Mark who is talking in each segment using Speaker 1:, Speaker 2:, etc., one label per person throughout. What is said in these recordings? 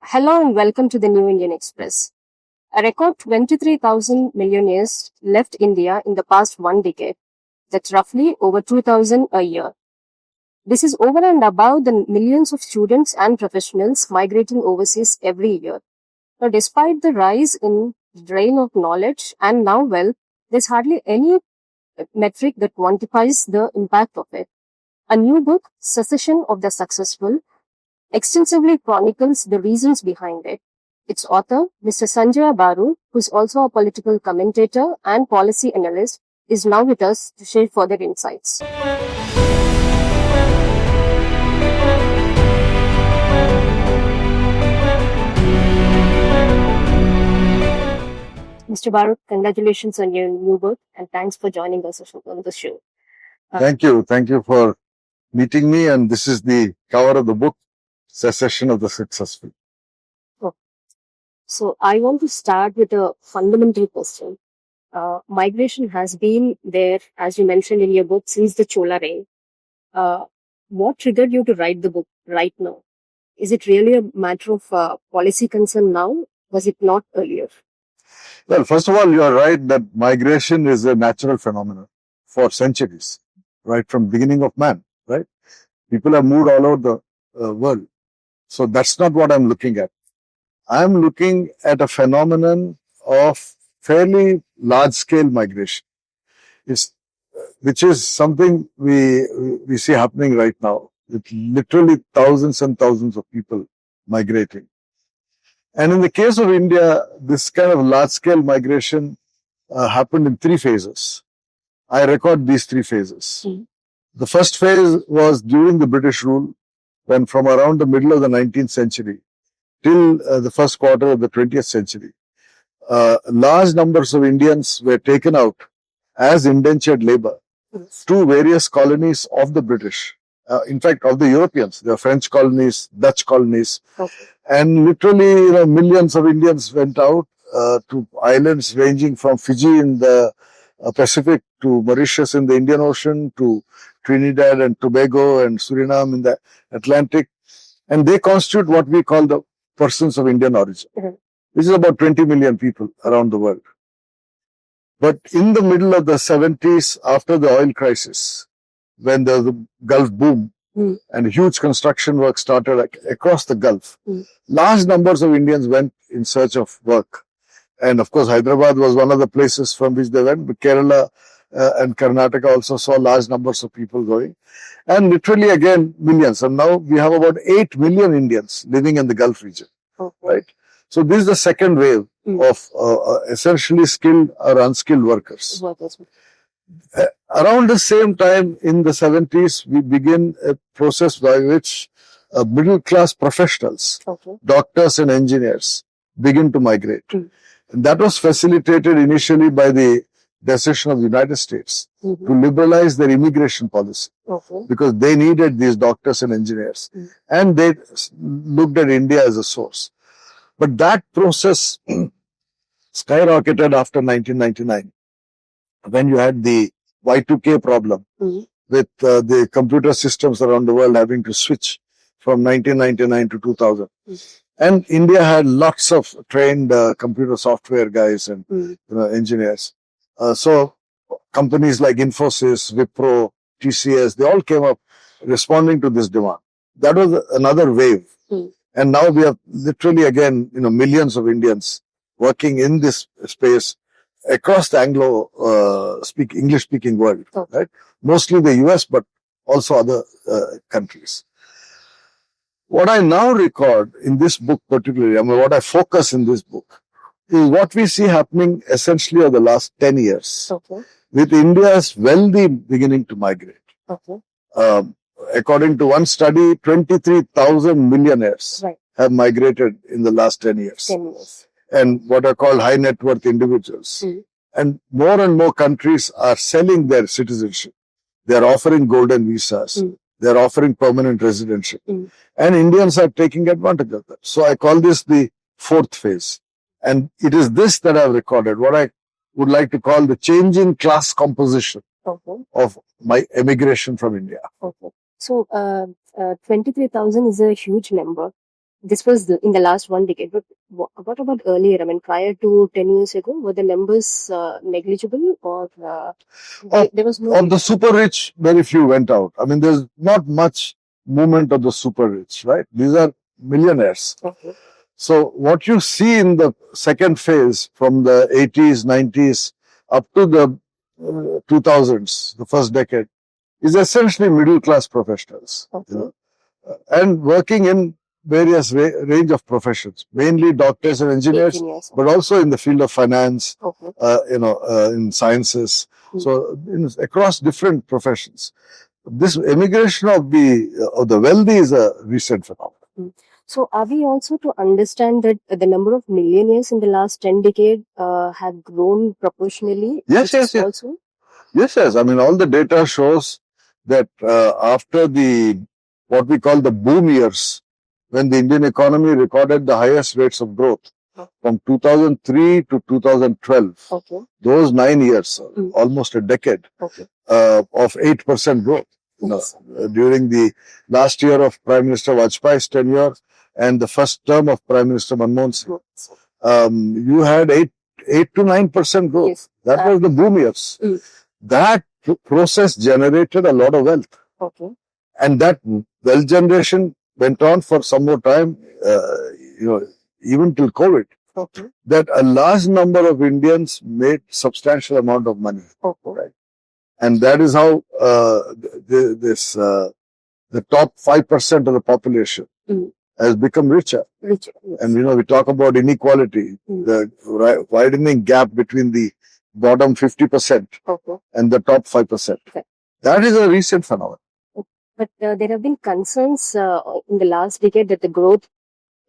Speaker 1: Hello and welcome to the New Indian Express. A record 23,000 millionaires left India in the past one decade. That's roughly over 2,000 a year. This is over and above the millions of students and professionals migrating overseas every year. Now, despite the rise in drain of knowledge and now wealth, there's hardly any metric that quantifies the impact of it. A new book, Secession of the Successful, extensively chronicles the reasons behind it. Its author, Mr. Sanjaya Baru, who is also a political commentator and policy analyst, is now with us to share further insights. Mr. Baru, congratulations on your new book and thanks for joining us on the show.
Speaker 2: Thank you. Thank you for meeting me. And this is the cover of the book, Secession of the Successful.
Speaker 1: So I want to start with a fundamental question. Migration has been there, as you mentioned in your book, since the Chola reign. What triggered you to write the book right now? Is it really a matter of policy concern now? Was it not earlier?
Speaker 2: Well, first of all, you are right that migration is a natural phenomenon for centuries, right from beginning of man, right? People have moved all over the world. So that's not what I'm looking at. I'm looking at a phenomenon of fairly large-scale migration, which is something we see happening right now, with literally thousands and thousands of people migrating. And in the case of India, this kind of large-scale migration happened in three phases. I record these three phases. The first phase was during the British rule, when from around the middle of the 19th century till the first quarter of the 20th century, large numbers of Indians were taken out as indentured labor to various colonies of the British. In fact, of the Europeans, the French colonies, Dutch colonies. And literally, millions of Indians went out to islands ranging from Fiji in the Pacific to Mauritius in the Indian Ocean to Trinidad and Tobago and Suriname in the Atlantic. And they constitute what we call the persons of Indian origin, which is about 20 million people around the world. But in the middle of the 70s, after the oil crisis, when the Gulf boom and huge construction work started across the Gulf, large numbers of Indians went in search of work. And of course, Hyderabad was one of the places from which they went, but Kerala and Karnataka also saw large numbers of people going. And literally again, millions. And now we have about 8 million Indians living in the Gulf region, right? So this is the second wave of essentially skilled or unskilled workers. Around the same time, in the 70s, we begin a process by which middle-class professionals, doctors and engineers, begin to migrate. And that was facilitated initially by the decision of the United States to liberalize their immigration policy because they needed these doctors and engineers. And they looked at India as a source. But that process skyrocketed after 1999 when you had the Y2K problem with the computer systems around the world having to switch from 1999 to 2000. And India had lots of trained computer software guys and engineers. So companies like Infosys, Wipro, TCS, they all came up responding to this demand. That was another wave. And now we have literally again, millions of Indians working in this space across the English-speaking world, right? Mostly the US, but also other countries. What I now record in this book particularly, what I focus in this book, is what we see happening essentially over the last 10 years, with India's wealthy beginning to migrate. According to one study, 23,000 millionaires have migrated in the last 10 years. And what are called high net worth individuals. And more countries are selling their citizenship. They are offering golden visas. They are offering permanent residency. And Indians are taking advantage of that. So I call this the fourth phase. And it is this that I've recorded, what I would like to call the changing class composition of my emigration from India.
Speaker 1: So 23,000 is a huge number. This was in the last one decade. But what about earlier? I mean, prior to 10 years ago, were the numbers negligible, or there was no
Speaker 2: of the super rich? Very few went out. I mean, there's not much movement of the super rich, right? These are millionaires.
Speaker 1: Okay.
Speaker 2: So what you see in the second phase from the 80s, 90s up to the 2000s, the first decade, is essentially middle class professionals,
Speaker 1: Okay.
Speaker 2: you know, and working in various range of professions, mainly doctors and engineers, but also in the field of finance,
Speaker 1: Okay.
Speaker 2: in sciences. So across different professions, this emigration of the wealthy is a recent phenomenon.
Speaker 1: So are we also to understand that the number of millionaires in the last 10 decades have grown proportionally?
Speaker 2: Yes.
Speaker 1: Also?
Speaker 2: Yes. I mean, all the data shows that after what we call the boom years, when the Indian economy recorded the highest rates of growth from 2003 to 2012,
Speaker 1: okay.
Speaker 2: those 9 years, almost a decade,
Speaker 1: okay.
Speaker 2: Of 8% growth.
Speaker 1: Yes.
Speaker 2: During the last year of Prime Minister Vajpayee's tenure and the first term of Prime Minister Manmohan Singh, you had 8 to 9% growth.
Speaker 1: Yes.
Speaker 2: That was the boom years. That process generated a lot of wealth.
Speaker 1: Okay.
Speaker 2: And that wealth generation went on for some more time, even till COVID.
Speaker 1: Okay.
Speaker 2: That a large number of Indians made substantial amount of money.
Speaker 1: Okay.
Speaker 2: Right? And that is how the top 5% of the population has become richer.
Speaker 1: Yes.
Speaker 2: And we talk about inequality, the widening gap between the bottom 50% and the top 5%. Okay. That is a recent phenomenon.
Speaker 1: But there have been concerns in the last decade that the growth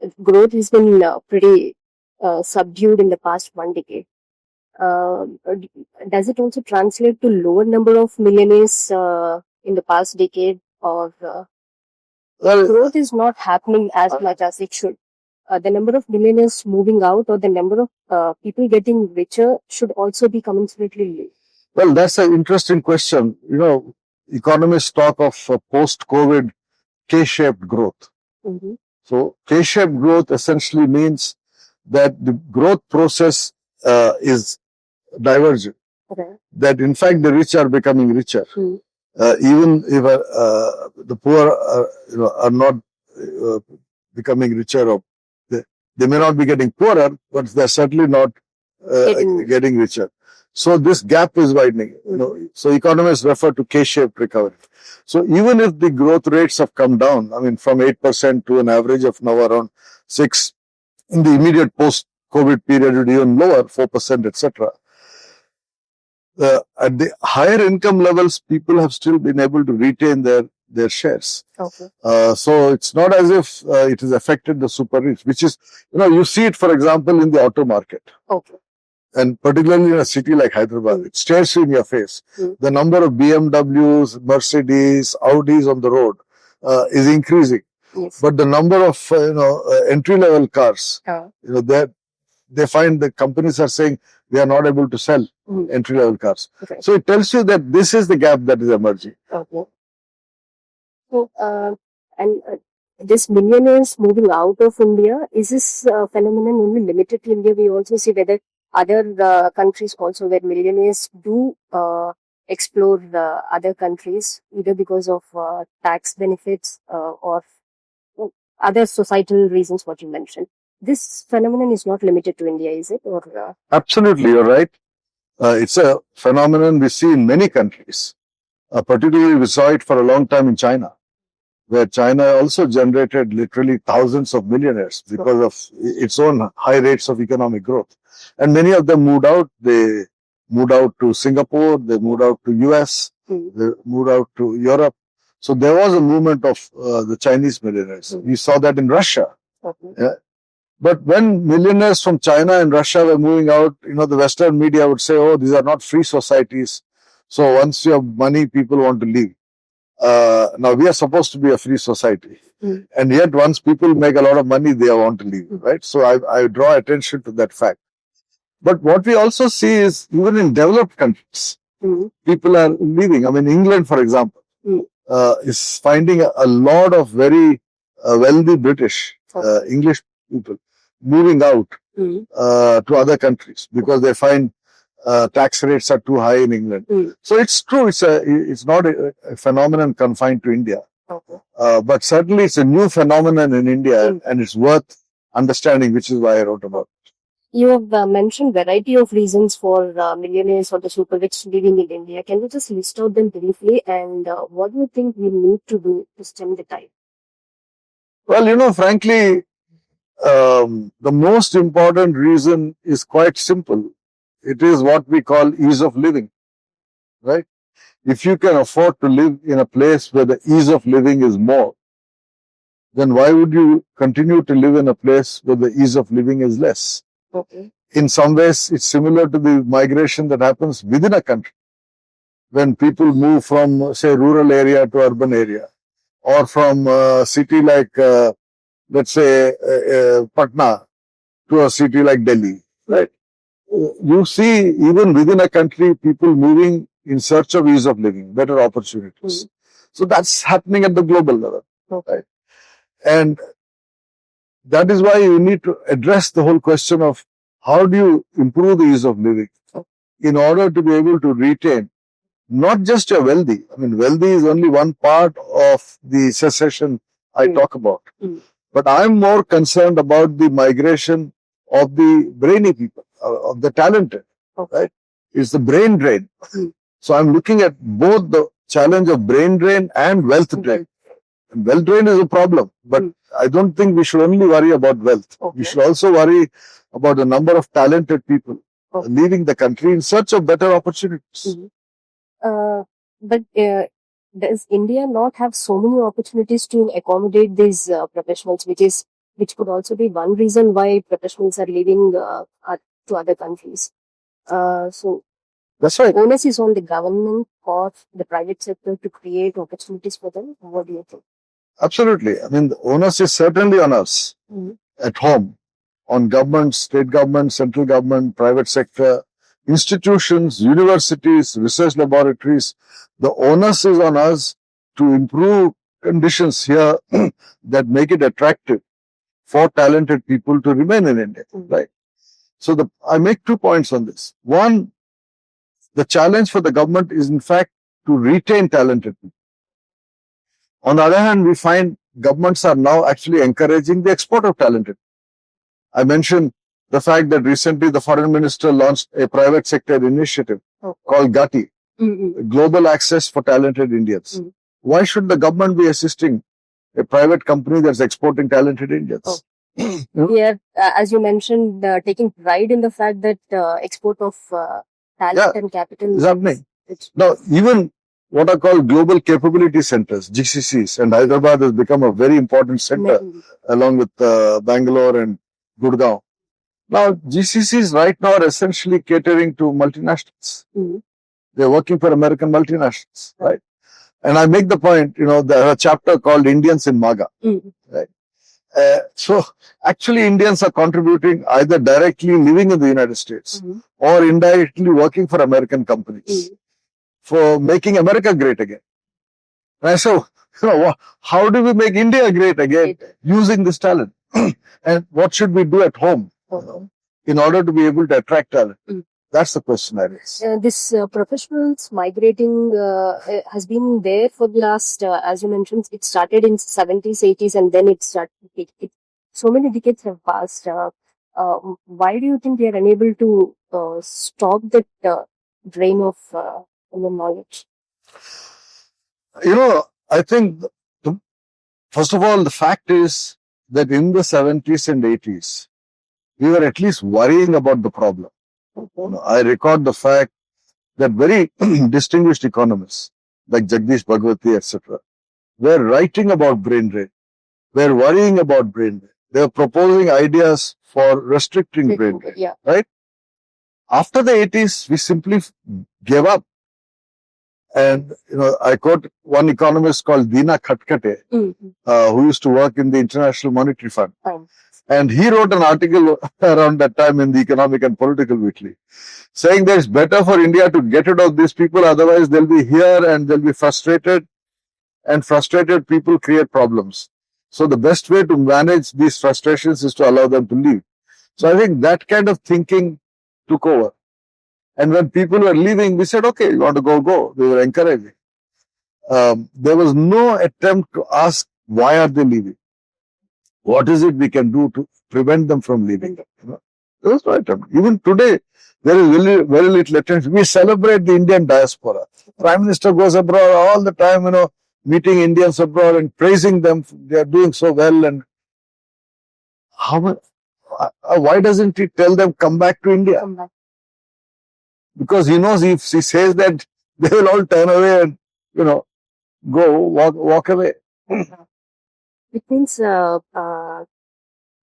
Speaker 1: has been pretty subdued in the past one decade. Does it also translate to lower number of millionaires in the past decade, or growth is not happening as much as it should? The number of millionaires moving out, or the number of people getting richer, should also be commensurately low.
Speaker 2: Well, that's an interesting question. Economists talk of post-COVID K-shaped growth. So K-shaped growth essentially means that the growth process is divergent. Okay. That in fact the rich are becoming richer, even if the poor are not becoming richer, or they may not be getting poorer, but they're certainly not getting richer. So this gap is widening. So economists refer to K-shaped recovery. So even if the growth rates have come down, I mean, from 8% to an average of now around 6%, in the immediate post-COVID period, it even lower, 4%, etc. At the higher income levels, people have still been able to retain their shares. Okay. So it's not as if it has affected the super rich, which is, you see it, for example, in the auto market. Okay. And particularly in a city like Hyderabad, it stares you in your face. The number of BMWs, Mercedes, Audis on the road is increasing. Yes. But the number of entry-level cars, they find the companies are saying they are not able to sell entry-level cars. Okay. So it tells you that this is the gap that is emerging. Okay.
Speaker 1: So, this millionaires moving out of India, is this phenomenon only limited to India? We also see whether other countries also, where millionaires do explore other countries, either because of tax benefits or other societal reasons, what you mentioned. This phenomenon is not limited to India, is it? Or
Speaker 2: Absolutely, you're right. It's a phenomenon we see in many countries. Particularly, we saw it for a long time in China, where China also generated literally thousands of millionaires because of its own high rates of economic growth. And many of them moved out. They moved out to Singapore, they moved out to US, they moved out to Europe. So there was a movement of the Chinese millionaires. We saw that in Russia. Yeah. But when millionaires from China and Russia were moving out, the Western media would say, oh, these are not free societies. So once you have money, people want to leave. Now, we are supposed to be a free society. And yet, once people make a lot of money, they want to leave, right? So I draw attention to that fact. But what we also see is, even in developed countries, people are leaving. I mean, England, for example, is finding a lot of very wealthy British English people, moving out to other countries because they find tax rates are too high in England. So it's true. It's not a phenomenon confined to India. But certainly it's a new phenomenon in India and it's worth understanding, which is why I wrote about it.
Speaker 1: You have mentioned variety of reasons for millionaires or the super rich living in India. Can you just list out them briefly and what do you think we need to do to stem the tide?
Speaker 2: Well, frankly, the most important reason is quite simple. It is what we call ease of living, right? If you can afford to live in a place where the ease of living is more, then why would you continue to live in a place where the ease of living is less?
Speaker 1: Okay.
Speaker 2: In some ways, it's similar to the migration that happens within a country. When people move from, say, rural area to urban area, or from a city like, let's say, Patna to a city like Delhi, right? You see, even within a country, people moving in search of ease of living, better opportunities. So that's happening at the global level, right? And that is why you need to address the whole question of how do you improve the ease of living in order to be able to retain not just your wealthy. I mean, wealthy is only one part of the secession I talk about. But I'm more concerned about the migration of the brainy people, of the talented, right? It's the brain drain. So I'm looking at both the challenge of brain drain and wealth drain. And wealth drain is a problem, but I don't think we should only worry about wealth. We should also worry about the number of talented people leaving the country in search of better opportunities.
Speaker 1: But does India not have so many opportunities to accommodate these professionals, which could also be one reason why professionals are leaving to other countries? So
Speaker 2: that's right.
Speaker 1: Onus is on the government or the private sector to create opportunities for them. What do you think?
Speaker 2: Absolutely. I mean, the onus is certainly on us at home, on government, state government, central government, private sector, institutions, universities, research laboratories. The onus is on us to improve conditions here that make it attractive for talented people to remain in India, right? So I make 2 points on this. One, the challenge for the government is in fact to retain talented people. On the other hand, we find governments are now actually encouraging the export of talented people. I mentioned the fact that recently the foreign minister launched a private sector initiative called GATI, Global Access for Talented Indians. Why should the government be assisting a private company that's exporting talented Indians?
Speaker 1: Yeah, as you mentioned, taking pride in the fact that export of talent and capital
Speaker 2: is happening. Now, even what are called global capability centers, GCCs, and Hyderabad has become a very important center along with Bangalore and Gurgaon. Now, GCCs right now are essentially catering to multinationals. They're working for American multinationals, right? And I make the point, there's a chapter called Indians in MAGA, right? So actually Indians are contributing either directly living in the United States or indirectly working for American companies for making America great again. And I say, how do we make India great again using this talent? And what should we do at home in order to be able to attract talent? That's the question I raise.
Speaker 1: This professionals migrating has been there for the last, as you mentioned, it started in 70s, 80s, and then it started. So many decades have passed. Why do you think we are unable to stop that drain of knowledge?
Speaker 2: I think, first of all, the fact is that in the 70s and 80s, we were at least worrying about the problem. I record the fact that very distinguished economists like Jagdish Bhagwati, etc., were writing about brain drain, were worrying about brain drain. They were proposing ideas for restricting brain drain, right? After the 80s, we simply gave up. And, I quote one economist called Deena Khatkate, who used to work in the International Monetary Fund. And he wrote an article around that time in the Economic and Political Weekly, saying that it's better for India to get rid of these people, otherwise they'll be here and they'll be frustrated, and frustrated people create problems. So the best way to manage these frustrations is to allow them to leave. So I think that kind of thinking took over. And when people were leaving, we said, okay, you want to go, go. We were encouraging. There was no attempt to ask, why are they leaving? What is it we can do to prevent them from leaving? There was no attempt. Even today, there is very, very little attention. We celebrate the Indian diaspora. Prime Minister goes abroad all the time, meeting Indians abroad and praising them. They are doing so well. And why doesn't he tell them, come back to India?
Speaker 1: Come back.
Speaker 2: Because he knows if he says that, they will all turn away and, go, walk away.
Speaker 1: It means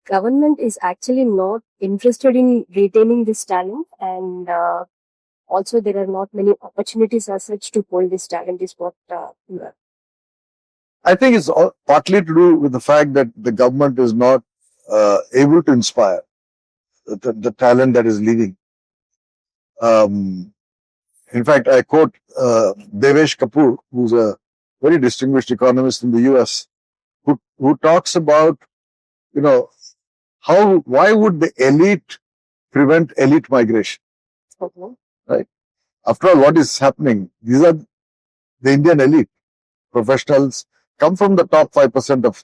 Speaker 1: government is actually not interested in retaining this talent, and also there are not many opportunities as such to hold this talent is what
Speaker 2: I think it's partly to do with the fact that the government is not able to inspire the talent that is leaving. In fact, I quote Devesh Kapoor, who's a very distinguished economist in the US, who talks about, why would the elite prevent elite migration?
Speaker 1: Okay.
Speaker 2: Right? After all, what is happening? These are the Indian elite. Professionals come from the top 5% of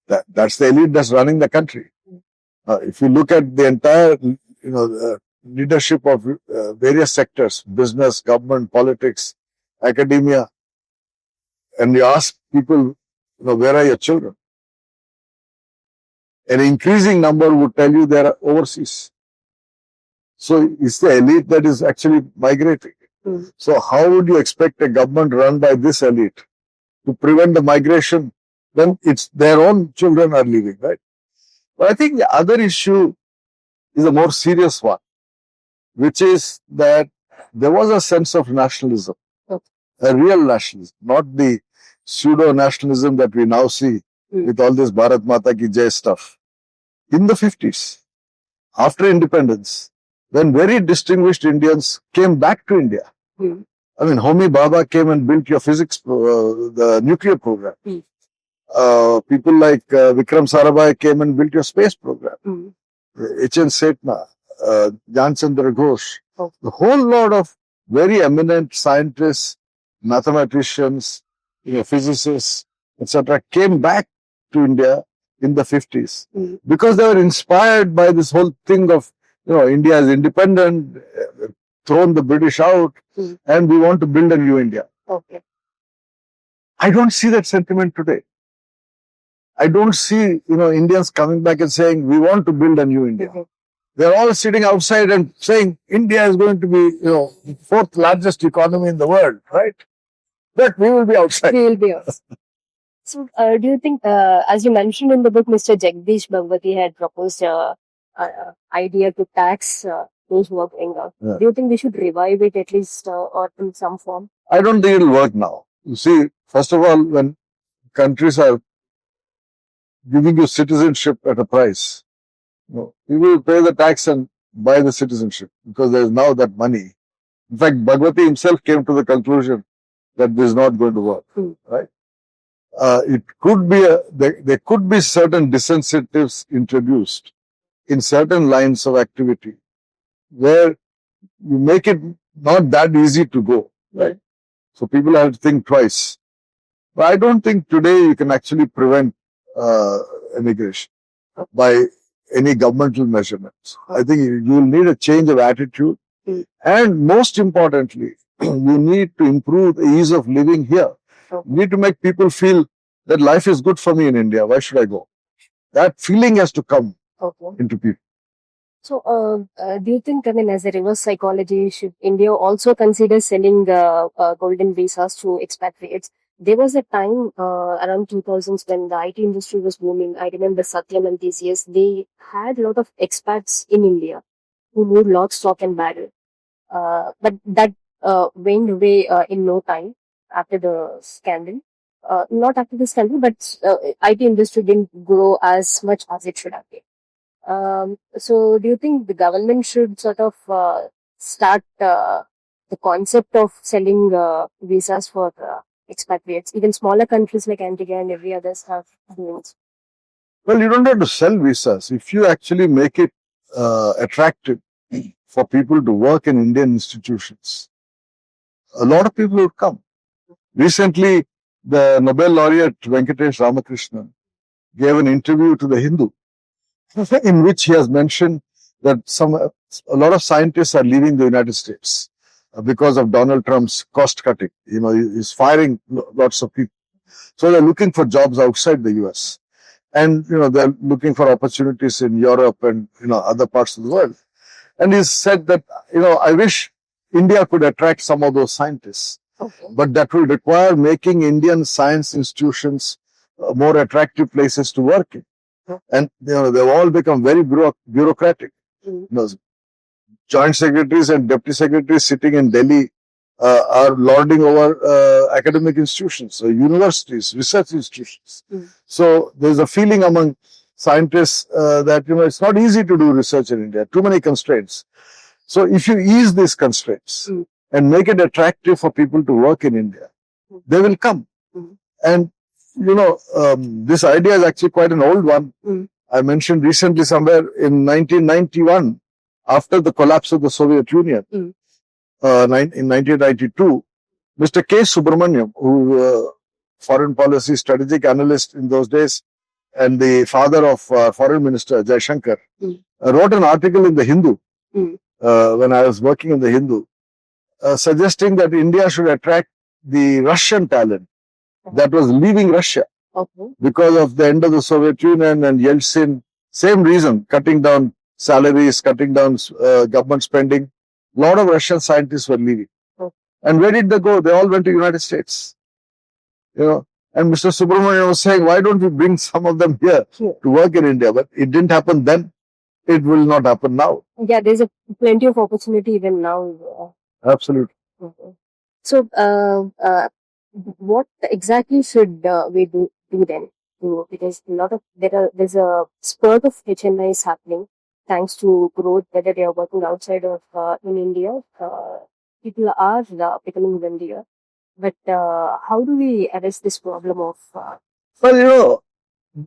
Speaker 2: that. That's the elite that's running the country. If you look at the entire, leadership of various sectors, business, government, politics, academia, and you ask people, where are your children? An increasing number would tell you they are overseas. So it's the elite that is actually migrating. So how would you expect a government run by this elite to prevent the migration when it's their own children are leaving, right? But I think the other issue is a more serious one, which is that there was a sense of nationalism, a real nationalism, not the pseudo-nationalism that we now see with all this Bharat Mata Ki Jai stuff. In the 50s, after independence, when very distinguished Indians came back to India, I mean, Homi Bhabha came and built your physics, the nuclear program. People like Vikram Sarabhai came and built your space program. H.N. Setna, Jan Chandra Ghosh, the whole lot of very eminent scientists, mathematicians, physicists, etc., came back to India in the 50s because they were inspired by this whole thing of, India is independent, thrown the British out, and we want to build a new India.
Speaker 1: Okay.
Speaker 2: I don't see that sentiment today. I don't see, Indians coming back and saying, we want to build a new India. They're all sitting outside and saying, India is going to be, fourth largest economy in the world, right? But we will be outside.
Speaker 1: We will be outside. So, do you think, as you mentioned in the book, Mr. Jagdish Bhagwati had proposed idea to tax those who are going out.
Speaker 2: Yeah.
Speaker 1: Do you think we should revive it at least or in some form?
Speaker 2: I don't think it will work now. You see, first of all, when countries are giving you citizenship at a price, you will pay the tax and buy the citizenship because there is now that money. In fact, Bhagwati himself came to the conclusion that this is not going to work, right? It could be there could be certain disincentives introduced in certain lines of activity where you make it not that easy to go, right? So people have to think twice. But I don't think today you can actually prevent immigration by any governmental measurements. I think you will need a change of attitude. And most importantly, you need to improve the ease of living here. You need to make people feel that life is good for me in India. Why should I go? That feeling has to come into people.
Speaker 1: So, do you think, as a reverse psychology, should India also consider selling golden visas to expatriates? There was a time around 2000s when the IT industry was booming. I remember Satyam and TCS. They had a lot of expats in India who moved lock, stock and barrel. But that went away in no time after the scandal. Not after the scandal, but IT industry didn't grow as much as it should have been. So do you think the government should sort of start the concept of selling visas for expatriates. Even smaller countries like Antigua and every others have doings.
Speaker 2: Well, you don't have to sell visas. If you actually make it attractive for people to work in Indian institutions, a lot of people would come. Recently, the Nobel laureate Venkatesh Ramakrishnan gave an interview to the Hindu in which he has mentioned that a lot of scientists are leaving the United States because of Donald Trump's cost cutting. You know, he's firing lots of people. So they're looking for jobs outside the US. And, you know, they're looking for opportunities in Europe and, you know, other parts of the world. And he said that, you know, I wish India could attract some of those scientists.
Speaker 1: Okay.
Speaker 2: But that will require making Indian science institutions more attractive places to work in. And, you know, they've all become very bureaucratic. You know, joint secretaries and deputy secretaries sitting in Delhi are lording over academic institutions, universities, research institutions. So there's a feeling among scientists that, you know, it's not easy to do research in India. Too many constraints. So if you ease these constraints and make it attractive for people to work in India, they will come. And, you know, this idea is actually quite an old one. I mentioned recently somewhere in 1991, after the collapse of the Soviet Union, in 1992, Mr. K. Subramaniam, who foreign policy strategic analyst in those days, and the father of Foreign Minister Jai Shankar, wrote an article in the Hindu when I was working in the Hindu, suggesting that India should attract the Russian talent that was leaving Russia because of the end of the Soviet Union and Yeltsin. Same reason, cutting down salaries, cutting down government spending. A lot of Russian scientists were leaving. And where did they go? They all went to United States. You know, and Mr. Subramanian was saying, why don't we bring some of them here to work in India? But it didn't happen then. It will not happen now.
Speaker 1: Yeah, there's plenty of opportunity even now.
Speaker 2: Absolutely.
Speaker 1: So, what exactly should we do then? Because there's a spurt of HNIs happening thanks to growth, whether they are working outside of in India. People are becoming wealthier. But how do we arrest this problem of?
Speaker 2: Well, you know,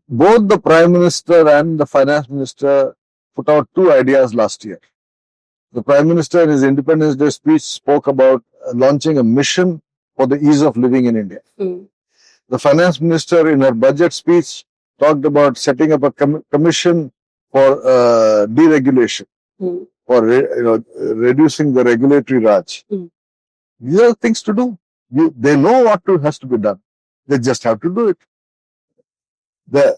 Speaker 2: both the Prime Minister and the Finance Minister put out two ideas last year. The Prime Minister in his Independence Day speech spoke about launching a mission for the ease of living in India. The Finance Minister in her budget speech talked about setting up a commission for deregulation, for reducing the regulatory raj. These are things to do. They know what has to be done. They just have to do it. The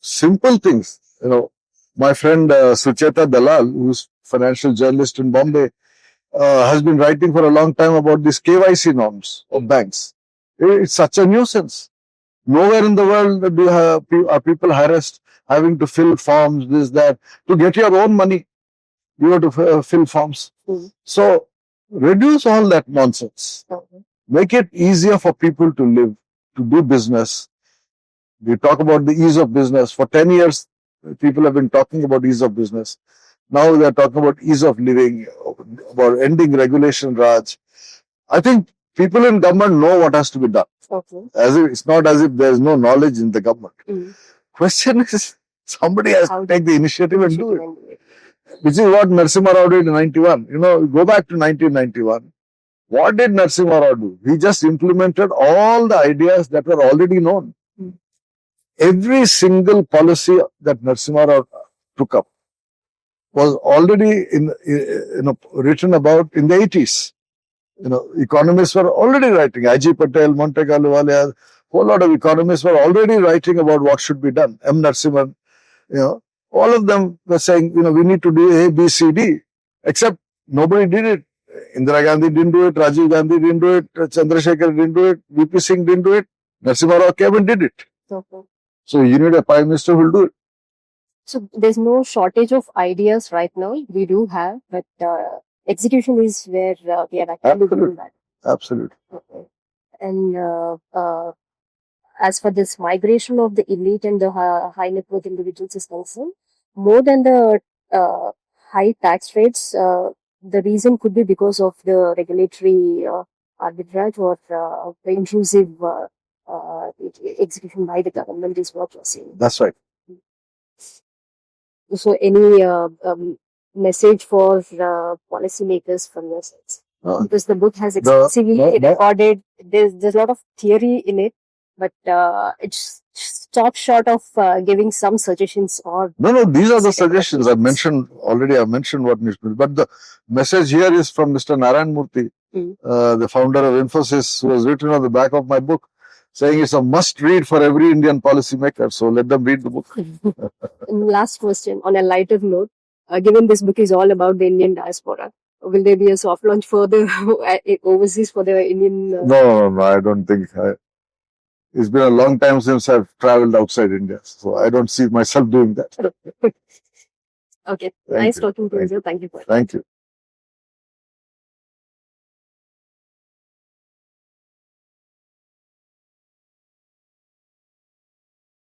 Speaker 2: simple things, you know, my friend Sucheta Dalal, who's financial journalist in Bombay, has been writing for a long time about these KYC norms of banks. It's such a nuisance. Nowhere in the world are people harassed having to fill forms, this, that. To get your own money, you have to fill forms. So, reduce all that nonsense. Make it easier for people to live, to do business. We talk about the ease of business. For 10 years, people have been talking about ease of business. Now they're talking about ease of living, about ending regulation raj. I think people in government know what has to be done. It's not as if there's no knowledge in the government. Question is, somebody has to take the initiative and do it. Which is what Narasimha Rao did in 91. You know, go back to 1991. What did Narasimha Rao do? He just implemented all the ideas that were already known. Every single policy that Narasimha Rao took up was already written about in the 80s. You know, economists were already writing. I.G. Patel, Monte Carlo Valle, a whole lot of economists were already writing about what should be done. M. Narasimhan, you know, all of them were saying, you know, we need to do A, B, C, D. Except nobody did it. Indira Gandhi didn't do it. Rajiv Gandhi didn't do it. Chandrasekhar didn't do it. VP Singh didn't do it. Narasimha Rao came and did it. So you need a Prime Minister who will do it.
Speaker 1: So there's no shortage of ideas right now. We do have, but execution is where we are actually doing that.
Speaker 2: Absolutely.
Speaker 1: And as for this migration of the elite and the high net worth individuals is concerned, more than the high tax rates, the reason could be because of the regulatory arbitrage or intrusive execution by the government is what you're saying.
Speaker 2: That's right.
Speaker 1: So, any message for policymakers from your side? Because the book has extensively recorded, there's a lot of theory in it, but it's stopped short of giving some suggestions or...
Speaker 2: No, these are the suggestions I've mentioned already. I've mentioned what needs to be. But the message here is from Mr. Narayan Murthy, the founder of Infosys, who has written on the back of my book, saying it's a must read for every Indian policymaker. So let them read the book.
Speaker 1: Last question, on a lighter note, given this book is all about the Indian diaspora, will there be a soft launch for the overseas for the Indian?
Speaker 2: No, I don't think. It's been a long time since I've traveled outside India, so I don't see myself doing that.
Speaker 1: Okay, nice talking to you. Thank you for it.
Speaker 2: Thank you.